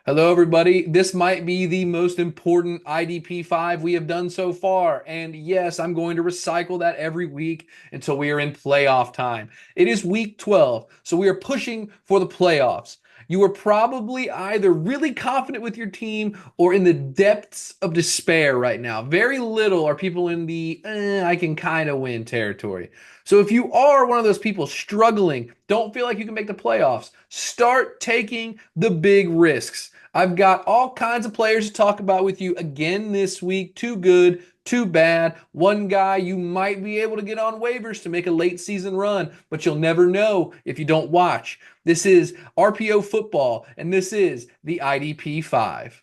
Hello, everybody. This might be the most important IDP 5 we have done so far. And yes, I'm going to recycle that every week until we are in playoff time. It is week 12, so we are pushing for the playoffs. You are probably either really confident with your team or in the depths of despair right now. Very little are people in the I can kind of win territory. So if you are one of those people struggling, don't feel like you can make the playoffs, start taking the big risks. I've got all kinds of players to talk about with you again this week. Too good, too bad. One guy you might be able to get on waivers to make a late season run, but you'll never know if you don't watch. This is RPO football, and this is the IDP 5.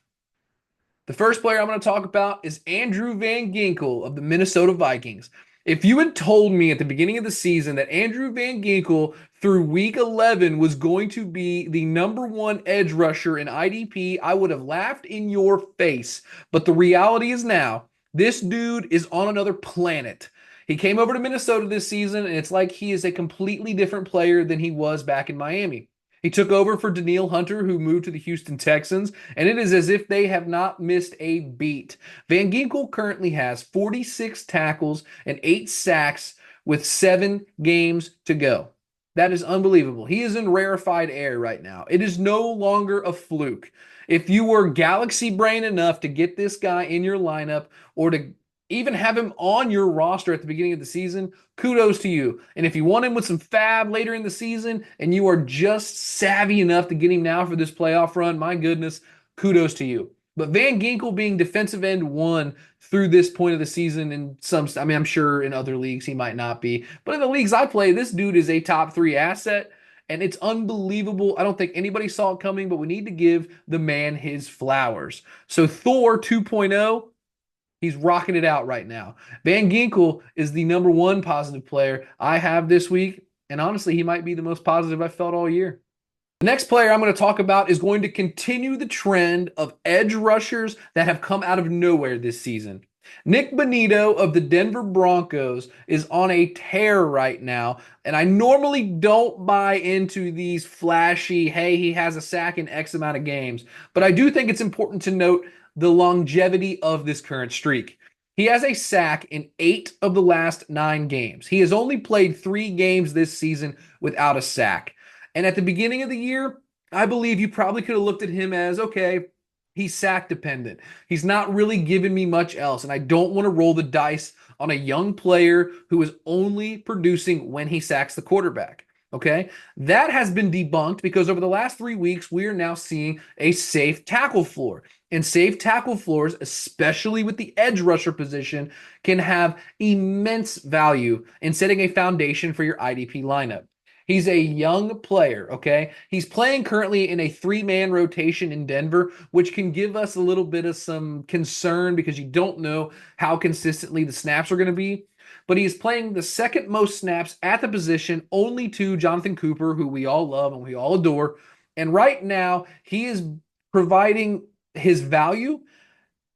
The first player I'm going to talk about is Andrew Van Ginkel of the Minnesota Vikings. If you had told me at the beginning of the season that Andrew Van Ginkel through week 11 was going to be the number one edge rusher in IDP, I would have laughed in your face. But the reality is now, this dude is on another planet. He came over to Minnesota this season, and it's like he is a completely different player than he was back in Miami. He took over for Danielle Hunter, who moved to the Houston Texans, and it is as if they have not missed a beat. Van Ginkel currently has 46 tackles and 8 sacks with 7 games to go. That is unbelievable. He is in rarefied air right now. It is no longer a fluke. If you were galaxy brain enough to get this guy in your lineup or to even have him on your roster at the beginning of the season, kudos to you. And if you want him with some fab later in the season and you are just savvy enough to get him now for this playoff run, my goodness, kudos to you. But Van Ginkel being defensive end one through this point of the season in I'm sure in other leagues he might not be, but in the leagues I play, this dude is a top 3 asset. And it's unbelievable. I don't think anybody saw it coming, but we need to give the man his flowers. So Thor 2.0, he's rocking it out right now. Van Ginkel is the number one positive player I have this week. And honestly, he might be the most positive I've felt all year. The next player I'm going to talk about is going to continue the trend of edge rushers that have come out of nowhere this season. Nick Bonito of the Denver Broncos is on a tear right now, and I normally don't buy into these flashy, hey, he has a sack in X amount of games, but I do think it's important to note the longevity of this current streak. He has a sack in 8 of the last 9 games. He has only played 3 games this season without a sack. And at the beginning of the year, I believe you probably could have looked at him as, okay, he's sack dependent. He's not really giving me much else. And I don't want to roll the dice on a young player who is only producing when he sacks the quarterback. Okay. That has been debunked because over the last 3 weeks, we are now seeing a safe tackle floor. And safe tackle floors, especially with the edge rusher position, can have immense value in setting a foundation for your IDP lineup. He's a young player, okay? He's playing currently in a 3-man rotation in Denver, which can give us a little bit of some concern because you don't know how consistently the snaps are going to be. But he's playing the second most snaps at the position, only to Jonathan Cooper, who we all love and we all adore. And right now, he is providing his value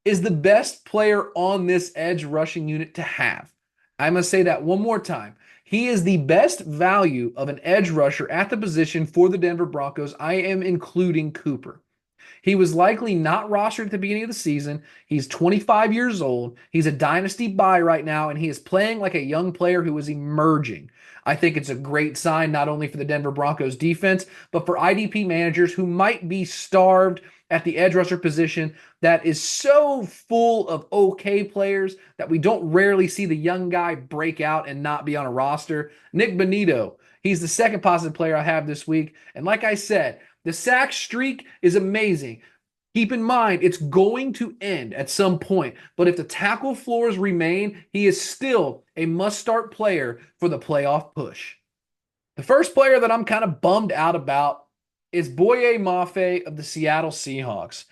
is the best player on this edge rushing unit to have. I must say that one more time. He is the best value of an edge rusher at the position for the Denver Broncos. I am including Cooper. He was likely not rostered at the beginning of the season. He's 25 years old. He's a dynasty buy right now, and he is playing like a young player who is emerging. I think it's a great sign not only for the Denver Broncos defense, but for IDP managers who might be starved at the edge rusher position that is so full of okay players that we don't rarely see the young guy break out and not be on a roster. Nick Bonito, he's the second positive player I have this week. And like I said, the sack streak is amazing. Keep in mind, it's going to end at some point. But if the tackle floors remain, he is still a must-start player for the playoff push. The first player that I'm kind of bummed out about is Boye Mafe of the Seattle Seahawks.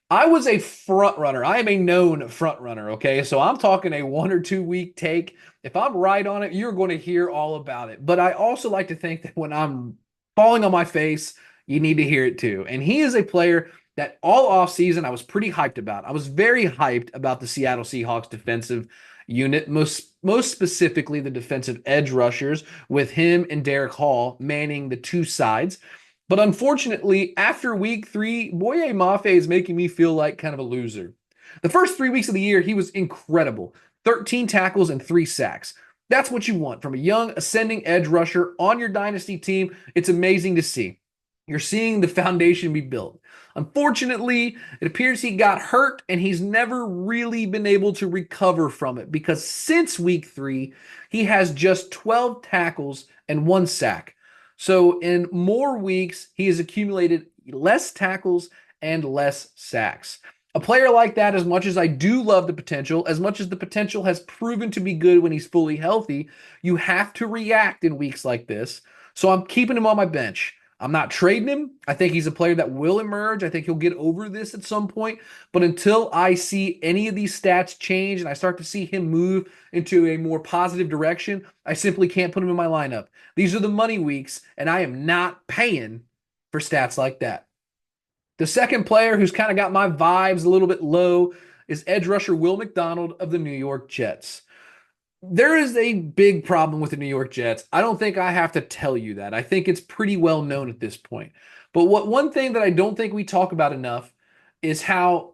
I was a front runner. I am a known front runner, okay? So I'm talking a 1 or 2 week take. If I'm right on it, you're going to hear all about it. But I also like to think that when I'm falling on my face, you need to hear it too. And he is a player that all offseason I was pretty hyped about. I was very hyped about the Seattle Seahawks defensive unit, most specifically the defensive edge rushers with him and Derek Hall manning the two sides. But unfortunately, after week 3, Boye Mafe is making me feel like kind of a loser. The first 3 weeks of the year, he was incredible. 13 tackles and 3 sacks. That's what you want from a young ascending edge rusher on your dynasty team. It's amazing to see. You're seeing the foundation be built. Unfortunately, it appears he got hurt and he's never really been able to recover from it because since week 3, he has just 12 tackles and 1 sack. So in more weeks, he has accumulated less tackles and less sacks. A player like that, as much as I do love the potential, as much as the potential has proven to be good when he's fully healthy, you have to react in weeks like this. So I'm keeping him on my bench. I'm not trading him. I think he's a player that will emerge. I think he'll get over this at some point. But until I see any of these stats change and I start to see him move into a more positive direction, I simply can't put him in my lineup. These are the money weeks, and I am not paying for stats like that. The second player who's kind of got my vibes a little bit low is edge rusher Will McDonald of the New York Jets. There is a big problem with the New York Jets. I don't think I have to tell you that. I think it's pretty well known at this point. But one thing that I don't think we talk about enough is how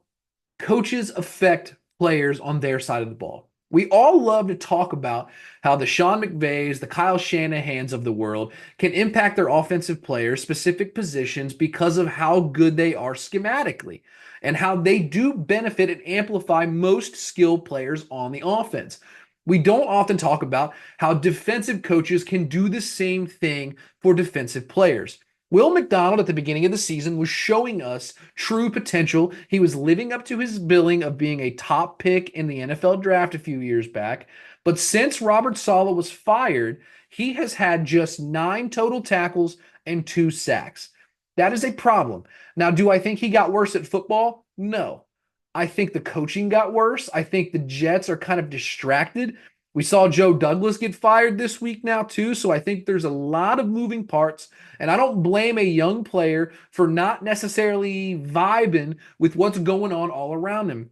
coaches affect players on their side of the ball. We all love to talk about how the Sean McVays, the Kyle Shanahans of the world can impact their offensive players, specific positions, because of how good they are schematically and how they do benefit and amplify most skilled players on the offense. We don't often talk about how defensive coaches can do the same thing for defensive players. Will McDonald at the beginning of the season was showing us true potential. He was living up to his billing of being a top pick in the NFL draft a few years back. But since Robert Saleh was fired, he has had just 9 total tackles and 2 sacks. That is a problem. Now, do I think he got worse at football? No. I think the coaching got worse. I think the Jets are kind of distracted. We saw Joe Douglas get fired this week now, too. So I think there's a lot of moving parts. And I don't blame a young player for not necessarily vibing with what's going on all around him.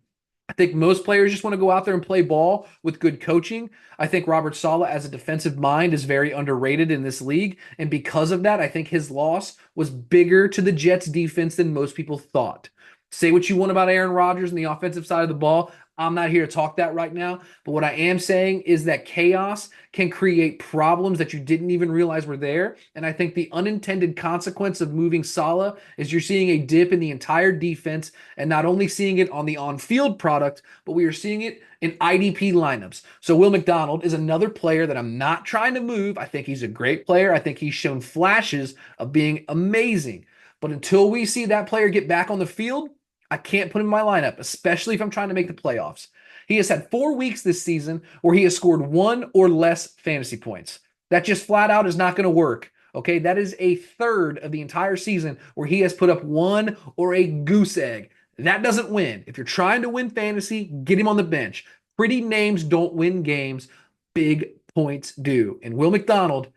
I think most players just want to go out there and play ball with good coaching. I think Robert Saleh, as a defensive mind, is very underrated in this league. And because of that, I think his loss was bigger to the Jets defense than most people thought. Say what you want about Aaron Rodgers and the offensive side of the ball. I'm not here to talk that right now. But what I am saying is that chaos can create problems that you didn't even realize were there. And I think the unintended consequence of moving Saleh is you're seeing a dip in the entire defense and not only seeing it on the on-field product, but we are seeing it in IDP lineups. So Will McDonald is another player that I'm not trying to move. I think he's a great player. I think he's shown flashes of being amazing. But until we see that player get back on the field, I can't put him in my lineup, especially if I'm trying to make the playoffs. He has had 4 weeks this season where he has scored 1 or less fantasy points. That just flat out is not going to work. Okay, that is a third of the entire season where he has put up 1 or a goose egg. That doesn't win. If you're trying to win fantasy, get him on the bench. Pretty names don't win games. Big points do. And Will McDonald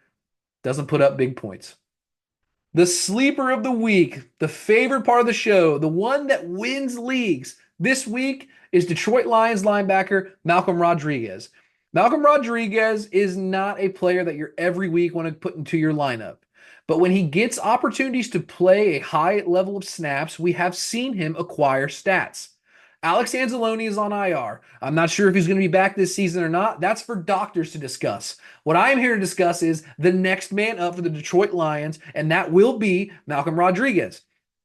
doesn't put up big points. The sleeper of the week, the favorite part of the show, the one that wins leagues this week is Detroit Lions linebacker Malcolm Rodriguez. Malcolm Rodriguez is not a player that you're every week want to put into your lineup. But when he gets opportunities to play a high level of snaps, we have seen him acquire stats. Alex Anzalone is on IR. I'm not sure if he's going to be back this season or not. That's for doctors to discuss. What I am here to discuss is the next man up for the Detroit Lions, and that will be Malcolm Rodriguez.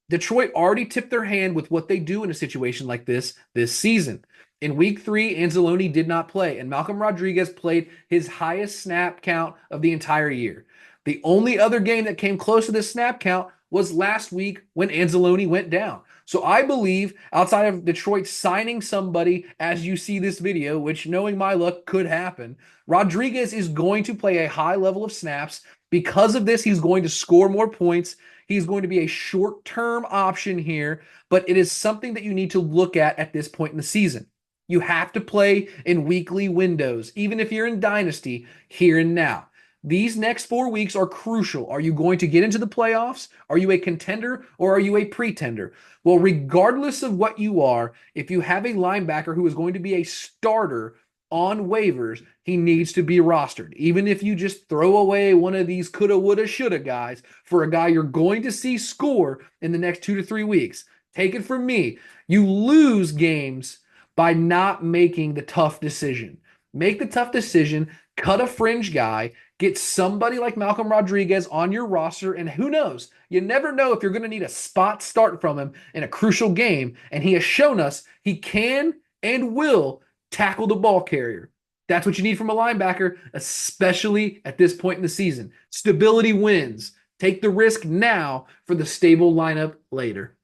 Detroit already tipped their hand with what they do in a situation like this season. In week 3, Anzalone did not play, and Malcolm Rodriguez played his highest snap count of the entire year. The only other game that came close to this snap count was last week when Anzalone went down. So I believe outside of Detroit signing somebody as you see this video, which knowing my luck could happen, Rodriguez is going to play a high level of snaps. Because of this, he's going to score more points. He's going to be a short-term option here, but it is something that you need to look at this point in the season. You have to play in weekly windows, even if you're in Dynasty, here and now. These next 4 weeks are crucial. Are you going to get into the playoffs? Are you a contender or are you a pretender? Well, regardless of what you are, if you have a linebacker who is going to be a starter on waivers, he needs to be rostered. Even if you just throw away one of these coulda, woulda, shoulda guys for a guy you're going to see score in the next 2 to 3 weeks. Take it from me. You lose games by not making the tough decision. Make the tough decision, cut a fringe guy, get somebody like Malcolm Rodriguez on your roster, and who knows? You never know if you're going to need a spot start from him in a crucial game, and he has shown us he can and will tackle the ball carrier. That's what you need from a linebacker, especially at this point in the season. Stability wins. Take the risk now for the stable lineup later.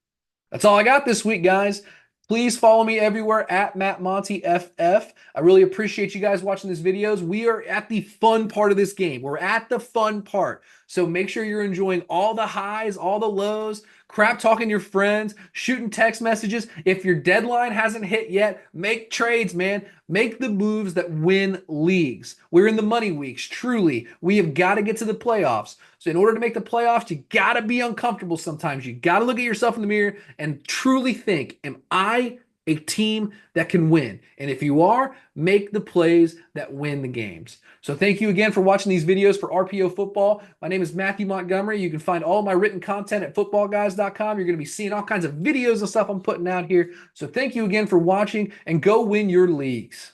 That's all I got this week, guys. Please follow me everywhere at MattMontyFF. I really appreciate you guys watching these videos. We are at the fun part of this game. We're at the fun part. So make sure you're enjoying all the highs, all the lows, crap talking your friends, shooting text messages. If your deadline hasn't hit yet, make trades, man. Make the moves that win leagues. We're in the money weeks, truly. We have got to get to the playoffs. So in order to make the playoffs, you got to be uncomfortable sometimes. You got to look at yourself in the mirror and truly think, am I a team that can win? And if you are, make the plays that win the games. So thank you again for watching these videos for RPO Football. My name is Matthew Montgomery. You can find all my written content at footballguys.com. You're going to be seeing all kinds of videos and stuff I'm putting out here. So thank you again for watching, and go win your leagues.